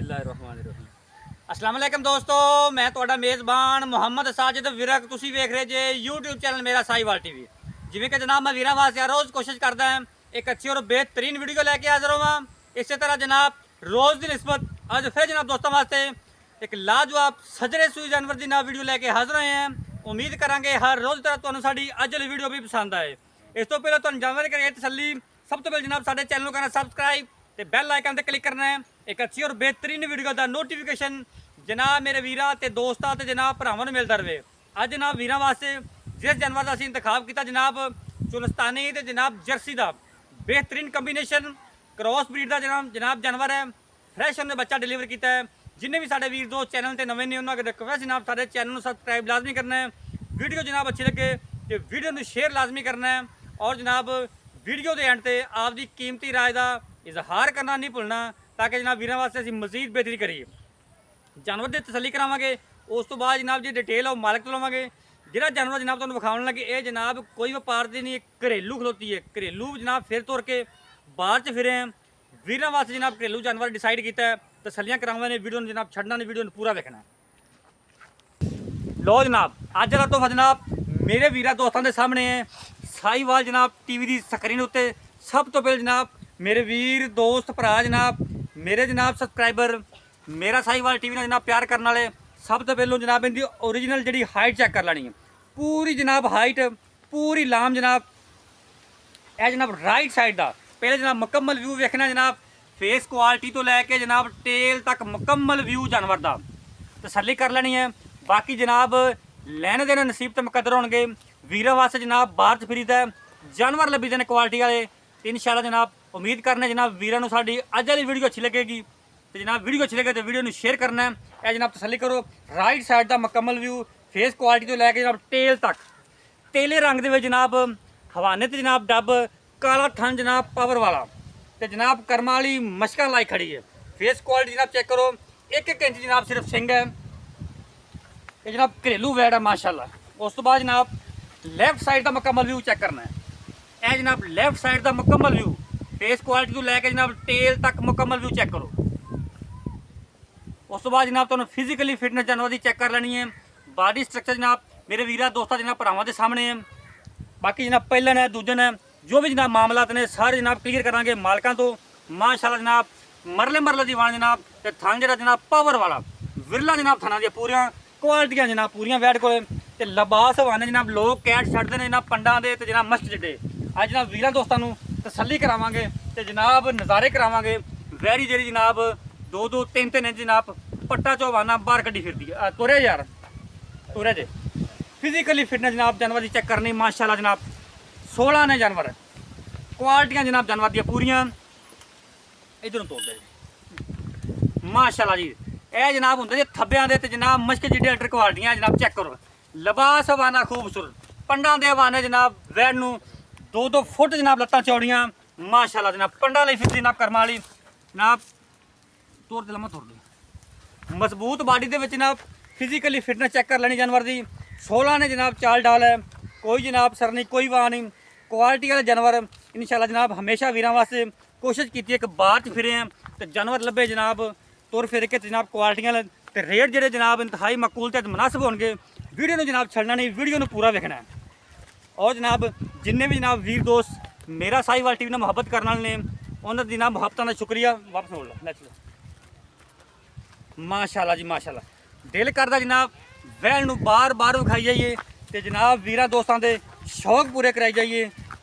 बिस्मिल्लाहिर्रहमानिर्रहीम। अस्सलाम वालेकुम दोस्तों, मैं ਤੁਹਾਡਾ ਮੇਜ਼ਬਾਨ ਮੁਹੰਮਦ ਸਾजिद ਵਿਰਕ। ਤੁਸੀਂ ਵੇਖ ਰਹੇ ਜੇ YouTube ਚੈਨਲ ਮੇਰਾ ਸਾਈਵਾਲ ਟੀਵੀ। ਜਿਵੇਂ ਕਿ ਜਨਾਬ ਮੈਂ ਵੀਰਾਂ ਵਾਸਤੇ ਰੋਜ਼ ਕੋਸ਼ਿਸ਼ ਕਰਦਾ ਹਾਂ ਇੱਕ ਅੱਛੀ ਔਰ ਬਿਹਤਰੀਨ ਵੀਡੀਓ ਲੈ ਕੇ ਹਾਜ਼ਰ ਹੋਵਾਂ। ਇਸੇ ਤਰ੍ਹਾਂ ਜਨਾਬ ਰੋਜ਼ ਦੀ ਨਿਸਬਤ ਅੱਜ ਫਿਰ ਜਨਾਬ ਦੋਸਤਾਂ ਵਾਸਤੇ ਇੱਕ ਲਾਜਵਾਬ ਸਜਰੇ ਸੂਈ ਜਾਨਵਰ ਦੀ ਨਾ ਵੀਡੀਓ ਲੈ ਕੇ ਹਾਜ਼ਰ ਹੋਏ ਹਾਂ। ਉਮੀਦ ਕਰਾਂਗੇ ਹਰ ਰੋਜ਼ ਤਰ੍ਹਾਂ ਤੁਹਾਨੂੰ ਸਾਡੀ ਅੱਜ ਵਾਲੀ ਵੀਡੀਓ ਵੀ ਪਸੰਦ ਆਏ। ਇਸ ਤੋਂ ਪਹਿਲਾਂ ਤੁਹਾਨੂੰ ਜਾਣਕਾਰੀ ਕਰੀਏ ਤਸੱਲੀ, ਸਭ ਤੋਂ ਪਹਿਲਾਂ ਜਨਾਬ ਸਾਡੇ ਚੈਨਲ ਨੂੰ ਕਰਨਾ ਸਬਸਕ੍ਰਾइब ਤੇ ਬੈਲ ਆਈਕਨ ਤੇ ਕਲਿੱਕ करना है। एक अच्छी और बेहतरीन वीडियो का नोटिफिकेशन जनाब मेरे वीरा ते दोस्तां ते जनाब भरावां नूं मिलदा रहे। अज जनाब वीरां वास्ते जिस जानवर का असीं इंतखाब किया जनाब चुलस्तानी ते जनाब जर्सी का बेहतरीन कंबीनेशन क्रॉस ब्रीड का जनाब जानवर है। फ्रैश उन्हें बच्चा डिलीवर किया है। जिन्हें भी साडे वीर दोस्त चैनल ते नवे ने उन्होंने रिक्वेस्ट जनाब साडे चैनल नूं सबसक्राइब लाजमी करना है। वीडियो जनाब अच्छी लगे तो वीडियो नूं शेयर लाजमी करना है और जनाब वीडियो के एंड ते आपकी कीमती राय का इजहार करना नहीं भुलना ताकि जनाब वीरों वास्ते असीं मजीद बेहतरी करिए। जानवर की तसली करावांगे, उस तो बाद जनाब जी डिटेल और मालिक तो लवांगे। जिहड़ा जानवर जनाब तुहानूं विखाउण लगे ये जनाब कोई व्यापार की नहीं, घरेलू खलोती है। घरेलू जनाब फिर तुर के बाहर च फिरे हैं। वीरों वास्ते जनाब घरेलू जानवर डिसाइड किया है। तसलियां करावां ने वीडियो जनाब छड्डना नहीं, वीडियो पूरा देखना। लो जनाब अज वाला तोहफा जनाब मेरे वीरा दोस्तों के सामने है। साहीवाल जनाब टीवी की स्क्रीन उत्ते सब तो पहले जनाब मेरे वीर दोस्त भरा जनाब मेरे जनाब सबसक्राइबर मेरा साहीवाल टीवी जनाब प्यार करने वाले सब तो पहलों जनाब इनकी ओरिजिनल जी हाइट चेक कर लेनी है। पूरी जनाब हाइट पूरी लाम जनाब यह जनाब राइट साइड का पहले जनाब मुकम्मल व्यू वेखना जनाब फेस क्वालिटी तो लैके जनाब टेल तक मुकम्मल व्यू जानवर का तसली कर लेनी है। बाकी जनाब लैने देने नसीब तो मुकद्दर होंगे। वीरों वास्ते जनाब बाहर च फिरीदा जानवर लभी देने क्वालिटी वाले इंशाअल्लाह जनाब उम्मीद करने जनाब वीरों को साड़ी अज वाली वीडियो अच्छी लगेगी तो जनाब वीडियो अच्छी लगे तो वीडियो को शेयर करना है। यह जनाब तसली करो राइट साइड का मुकम्मल व्यू फेस क्वालिटी तो लैके जनाब टेल तक तेले रंग के जनाब हवाने तो जनाब डब काला थन जनाब पावर वाला तो जनाब कर्मा वाली मशका लाई खड़ी है। फेस क्वालिटी जनाब चेक करो एक इंच जनाब सिर्फ सिंग है। ये जनाब घरेलू वैड है माशाल्लाह। उस तो बाद जनाब लैफ्ट साइड का मुकम्मल व्यू चेक करना है। यह जनाब लैफ्ट साइड का मुकम्मल व्यू फेस क्वालिटी तो लैके जनाब टेल तक मुकम्मल व्यू चेक करो। उस तो बाद जनाब तुहानूं फिजिकली फिटनेस जानवर की चेक कर लेनी है। बॉडी स्ट्रक्चर जनाब मेरे वीरा दोस्तों जनाब भरावां के सामने है। बाकी जनाब पहलन है दूजन है जो भी जनाब मामलात ने सारे जनाब क्लीयर करांगे मालकां तो माशाल्लाह जनाब मरले मरले दीवान जनाब ते थन जिहड़ा जनाब पावर वाला विरला जनाब थना दी पूरियां क्वालिटियां जनाब पूरियां वैड कोले ते लबास हवाने जनाब लोग कैट छड्डदे ने जनाब पंडां दे ते जनाब मस्त जिड्डे अज जनाब वीरां दोस्तां नूं तसल्ली करावांगे ते जनाब नज़ारे करावांगे। वैरी जेहड़ी जनाब 2-2 3-3 इंच जनाब पट्टा चौवाना बाहर कड्डी फिरदी है। तुरे यार तुरे जे फिजिकली फिटनेस जनाब जानवर की चेक करनी माशाल्लाह जनाब 16 ने जानवर क्वालिटियां जनाब जानवर दी पूरियां इधरों तोड़ दे माशाल्लाह जी। यह जनाब होंगे जी थब्बियां दे ते जनाब मश्क जिड्डे अल्टर क्वालिटियां जनाब चेक करो लिबास हवाना खूबसूरत पंडां दे हवाने जनाब वैड नूं 2-2 फुट जनाब लत्तां चौड़ियां माशाल्लाह जनाब पंडा लाई फिरदी जनाब कर्मा वाली जनाब तोड़ दे लम्मा तोड़ दे मजबूत बॉडी दे विच जनाब फिजिकली फिटनेस चेक कर लेनी जानवर दी। 16 ने जनाब चाल डाल है कोई जनाब सर नहीं कोई वाह नहीं क्वालिटी वाले जानवर इंशाल्लाह जनाब हमेशा वीरां वास्ते कोशिश की है कि बाहर च फिरे हैं तो जानवर लभे जनाब तुर फिर के जनाब क्वालिटियां ते रेट जेह्ड़े जनाब इंतहाई मकूल ते मुनासिब होंगे। वीडियो में जनाब छड़ना नहीं, वीडियो में पूरा देखना है। और जनाब जिन्हें भी जनाब वीर दोस्त मेरा साहीवाल टीवी ने मुहब्बत करने वाले ने उन्होंने जनाब मुहब्बतों का शुक्रिया वापस मोड़ लो नेचुरल माशाल्लाह जी माशाल्लाह। दिल करता जनाब वैन नूं बार बार विखाई जाइए तो जनाब वीरा दोस्तों के शौक पूरे कराई जाइए।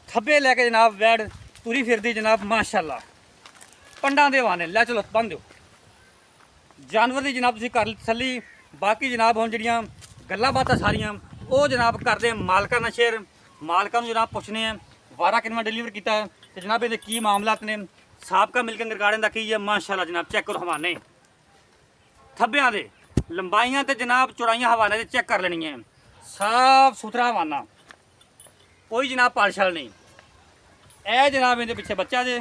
थब्बे लैके जनाब वैड तुरी फिरदी जनाब माशाल्लाह पंडां दे वाने लै चलो बन दो जानवर की जनाब तुसीं कर तसल्ली। बाकी जनाब हुण जिहड़ियां गल्लां बातां सारियां वो जनाब करदे मालकां नाल शेयर मालकां नूं जनाब पुछने वारा किन्ना डिलीवर किया है तो जनाब ये की मामलात ने साबका मिल्किंग रिकॉर्डिंग का की है माशाल्लाह जनाब चेक करो हवाने थब्बियां दे लंबाइयां तो जनाब चौड़ाइयां हवाने से चेक कर लेनी है। साफ सुथरा हवाना कोई जनाब पालशाल नहीं। ए जनाब इहदे पिछे बच्चा जे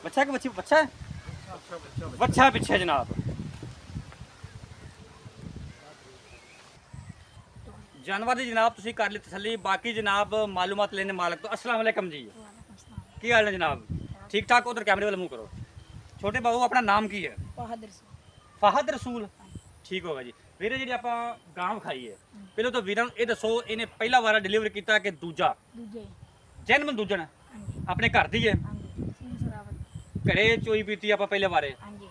बच्चा कि बच्ची बच्चा बच्चा पिछे जनाब जानवर की जनाब तुसीं कर ली तसल्ली। बाकी जनाब मालूमात लेने मालक तो अस्सलाम वालेकुम जी की हाल है जनाब ठीक ठाक। उधर कैमरे वाले मुँह करो। छोटे बाबू अपना नाम की है? ਫਹਦ ਰਸੂਲ ਠੀਕ ਹੋਗਾ ਜੀ। ਵੀਰੇ ਜਿਹੜੀ ਆਪਾਂ ਗਾਂ ਵਿਖਾਈ ਹੈ, ਪਹਿਲਾਂ ਤਾਂ ਵੀਰਾਂ ਨੂੰ ਇਹ ਦੱਸੋ ਇਹਨੇ ਪਹਿਲਾ ਵਾਰਾ ਡਿਲੀਵਰ ਕੀਤਾ ਕਿ ਦੂਜਾ? ਦੂਜੇ ਜਨਮ ਦੂਜਣ ਹਾਂਜੀ ਆਪਣੇ ਘਰ ਦੀ ਹੈ, ਹਾਂਜੀ ਸਿੰਘ ਸਰਾਵਤ ਘਰੇ ਚੋਈ ਪੀਤੀ ਆਪਾਂ ਪਹਿਲੇ ਵਾਰੇ। ਹਾਂਜੀ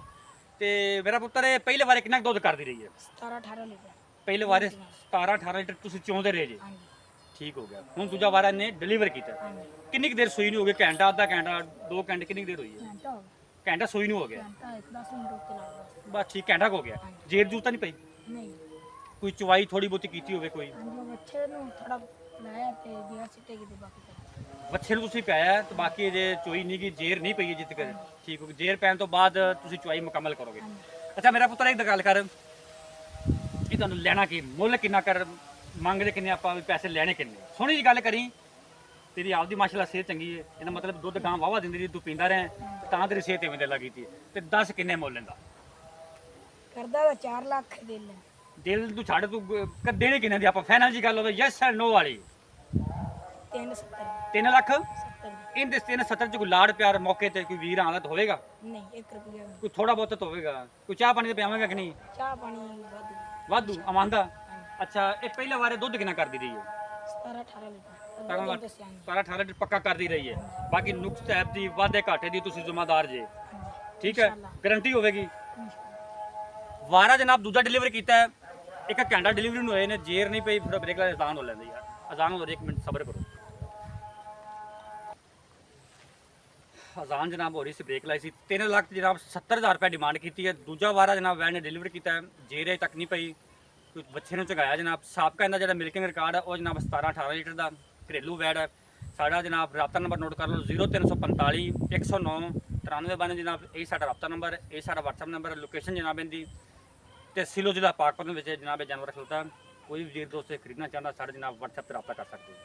ਤੇ ਮੇਰਾ ਪੁੱਤਰ ਇਹ ਪਹਿਲੇ ਵਾਰੇ ਕਿੰਨਾ ਕੁ ਦੁੱਧ ਕਰਦੀ ਰਹੀ ਹੈ? 17-18 ਲੀਟਰ ਪਹਿਲੇ ਵਾਰੇ 17-18 ਲੀਟਰ ਤੁਸੀਂ ਚੋਂਦੇ ਰਹੇ ਜੀ, ਹਾਂਜੀ ਠੀਕ ਹੋ ਗਿਆ। ਹੁਣ ਦੂਜਾ ਵਾਰਾ ਇਹਨੇ ਡਿਲੀਵਰ ਕੀਤਾ, ਹਾਂਜੀ ਕਿੰਨੀ ਕੁ ਦੇਰ ਸੂਈ ਨੂੰ ਹੋ ਗਈ? ਘੰਟਾ, ਅੱਧਾ ਘੰਟਾ, 2 ਘੰਟੇ, ਕਿੰਨੀ ਕੁ ਦੇਰ ਹੋਈ ਹੈ? ਘੰਟਾ ਹੋ ਗਿਆ ਘੰਟਾ ਸੂਈ ਨੂੰ ਹੋ ਗਿਆ, ਘੰਟਾ 10 ਮਿੰਟ ਉੱਤੇ ਲੱਗਦਾ ਬਸ ਠੀਕ, ਘੰਟਾ ਕੁ ਹੋ ਗਿਆ। ਜੇਰ ਜੂਰ ਤਾਂ ਨਹੀਂ ਪਈ? ਨਹੀਂ ਕੋਈ ਚਵਾਈ ਥੋੜੀ ਬਹੁਤੀ ਕੀਤੀ ਹੋਵੇ ਕੋਈ? ਹਾਂਜੀ ਉਹ ਬੱਚੇ ਨੂੰ ਥੋੜਾ ਲਾਇਆ ਤੇ ਜਿਹੜਾ ਸਿੱਟੇ ਕਿਤੇ ਬਾਕੀ ਤਾਂ ਬੱਚੇ ਨੂੰ ਤੁਸੀਂ ਪਿਆਇਆ ਤੇ ਬਾਕੀ ਜੇ ਚੋਈ ਨਹੀਂ ਗਈ, ਜੇਰ ਨਹੀਂ ਪਈ ਜਿੱਤ ਕਰ ਠੀਕ ਹੋ ਗਈ। ਜੇਰ ਪੈਣ ਤੋਂ ਬਾਅਦ ਤੁਸੀਂ ਚਵਾਈ ਮੁਕੰਮਲ ਕਰੋਗੇ। ਅੱਛਾ ਮੇਰਾ ਪੁੱਤਰ ਇੱਕ ਗੱਲ ਕਰ, ਇਹ ਤੁਹਾਨੂੰ ਲੈਣਾ ਕੀ, ਮੁੱਲ ਕਿੰਨਾ ਕਰ ਮੰਗਦੇ, ਕਿੰਨੇ ਆਪਾਂ ਵੀ ਪੈਸੇ ਲੈਣੇ ਕਿੰਨੇ? ਸੋਹਣੀ ਜੀ ਗੱਲ ਕਰੀ, ਤੇਰੀ ਆਪਦੀ ਮਾਸ਼ਾਅੱਲਾ ਸਿਹਤ ਚੰਗੀ ਹੈ, ਇਹਦਾ ਮਤਲਬ ਦੁੱਧ ਗਾਂ ਵਾਵਾ ਦਿੰਦੀ ਰਹੀ, ਤੂੰ ਪੀਂਦਾ ਰਹਿ ਤਾਂ ਤੇਰੀ ਸਿਹਤ ਇਵੇਂ ਦੇ ਲੱਗੀ ਤੀ। ਤੇ ਦੱਸ ਕਿੰਨੇ ਮੁੱਲ ਲੈਂਦਾ? ਕਰਦਾ ਤਾਂ 4 ਲੱਖ ਦੇ ਲੈ ਦਿਲ ਤੂੰ ਛੱਡ, ਤੂੰ ਦੇਣੇ ਕਿੰਨੇ ਦੀ? ਆਪਾਂ ਫਾਈਨਲ ਜੀ ਗੱਲ ਹੋਵੇ ਯੈਸ ਐਂਡ ਨੋ ਵਾਲੀ। 370 3 ਲੱਖ 70 ਇਹਦੇ 370 ਚ ਕੋਈ ਲਾੜ ਪਿਆਰ ਮੌਕੇ ਤੇ ਕੋਈ ਵੀਰ ਆਉਂਦਾ ਤਾਂ ਹੋਵੇਗਾ? ਨਹੀਂ 1 ਰੁਪਿਆ ਵੀ। ਕੋਈ ਥੋੜਾ ਬਹੁਤ ਤਾਂ ਹੋਵੇਗਾ, ਕੋਈ ਚਾਹ ਪਾਣੀ ਤੇ ਪਿਆਵੇਂਗਾ ਕਿ ਨਹੀਂ? ਚਾਹ ਪਾਣੀ ਵੱਧ ਵਾਧੂ ਅਮਾਂਦਾ। ਅੱਛਾ ਇਹ ਪਹਿਲੇ ਵਾਰੇ ਦੁੱਧ ਕਿੰਨਾ ਕਰਦੀ ਰਹੀ ਹੈ? 17-18 ਲੀਟਰ 17 ਦੱਸਿਆ ਨਹੀਂ 18 ਲੀਟਰ ਪੱਕਾ ਕਰਦੀ ਰਹੀ ਹੈ। ਬਾਕੀ ਨੁਕਸ ਐਪ ਦੀ ਵਾਧੇ ਘਾਟੇ ਦੀ ਤੁਸੀਂ ਜ਼ਿੰਮੇਦਾਰ ਜੇ, ਠੀਕ ਹੈ, ਗਾਰੰਟੀ ਹੋਵੇਗੀ। ਵਾਰਾ ਜਨਾਬ ਦੂਜਾ ਡਿਲੀਵਰ ਕੀਤਾ ਹੈ, 1 ਘੰਟਾ ਡਿਲੀਵਰੀ ਨੂੰ ਹੋਏ ਨੇ, ਜੇਰ ਨਹੀਂ ਪਈ, ਫਿਰ ਬ੍ਰੇਕ ਲਾ ਅਜ਼ਾਨ ਹੋ ਲੈਂਦੀ ਯਾਰ, ਅਜ਼ਾਨ ਹੋ ਰਹੀ, 1 ਮਿੰਟ ਸਬਰ ਕਰੋ। ਅਜ਼ਾਨ ਜਨਾਬ ਹੋ ਰਹੀ ਸੀ, ਬ੍ਰੇਕ ਲਾਈ ਸੀ। 3 ਲੱਖ ਜਨਾਬ 70,000 ਰੁਪਏ ਡਿਮਾਂਡ ਕੀਤੀ ਹੈ। ਦੂਜਾ ਵਾਰਾ ਜਨਾਬ ਵੈਨ ਨੇ ਡਿਲੀਵਰ ਕੀਤਾ ਹੈ, ਜੇਰੇ ਤੱਕ ਨਹੀਂ ਪਈ, ਕੋਈ ਬੱਚੇ ਨੂੰ ਚਗਾਇਆ ਜਨਾਬ। ਸਾਬਕਾ ਇਹਦਾ ਜਿਹੜਾ ਮਿਲਕਿੰਗ ਰਿਕਾਰਡ ਹੈ ਉਹ ਜਨਾਬ 17-18 ਲੀਟਰ ਦਾ ਘਰੇਲੂ ਵੈੜ ਹੈ। ਸਾਡਾ ਜਨਾਬ ਰਾਬਤਾ ਨੰਬਰ ਨੋਟ ਕਰ ਲਓ 0345 109 9392 ਜਨਾਬ, ਇਹ ਸਾਡਾ ਰਾਬਤਾ ਨੰਬਰ, ਇਹ ਸਾਡਾ WhatsApp ਨੰਬਰ। ਲੋਕੇਸ਼ਨ ਜਨਾਬ ਇਹਦੀ ਤਹਿਸੀਲ ਜ਼ਿਲ੍ਹਾ ਪਾਕਪਤਨ ਵਿੱਚ ਜਨਾਬ ਇਹ ਜਾਨਵਰ ਖਲੋਤਾ। ਕੋਈ ਵੀ ਵੀਰ ਦੋਸਤ ਖਰੀਦਣਾ ਚਾਹੁੰਦਾ ਸਾਡੇ ਜਨਾਬ WhatsApp ਤੇ ਰਾਬਤਾ ਕਰ ਸਕਦੇ ਹੋ।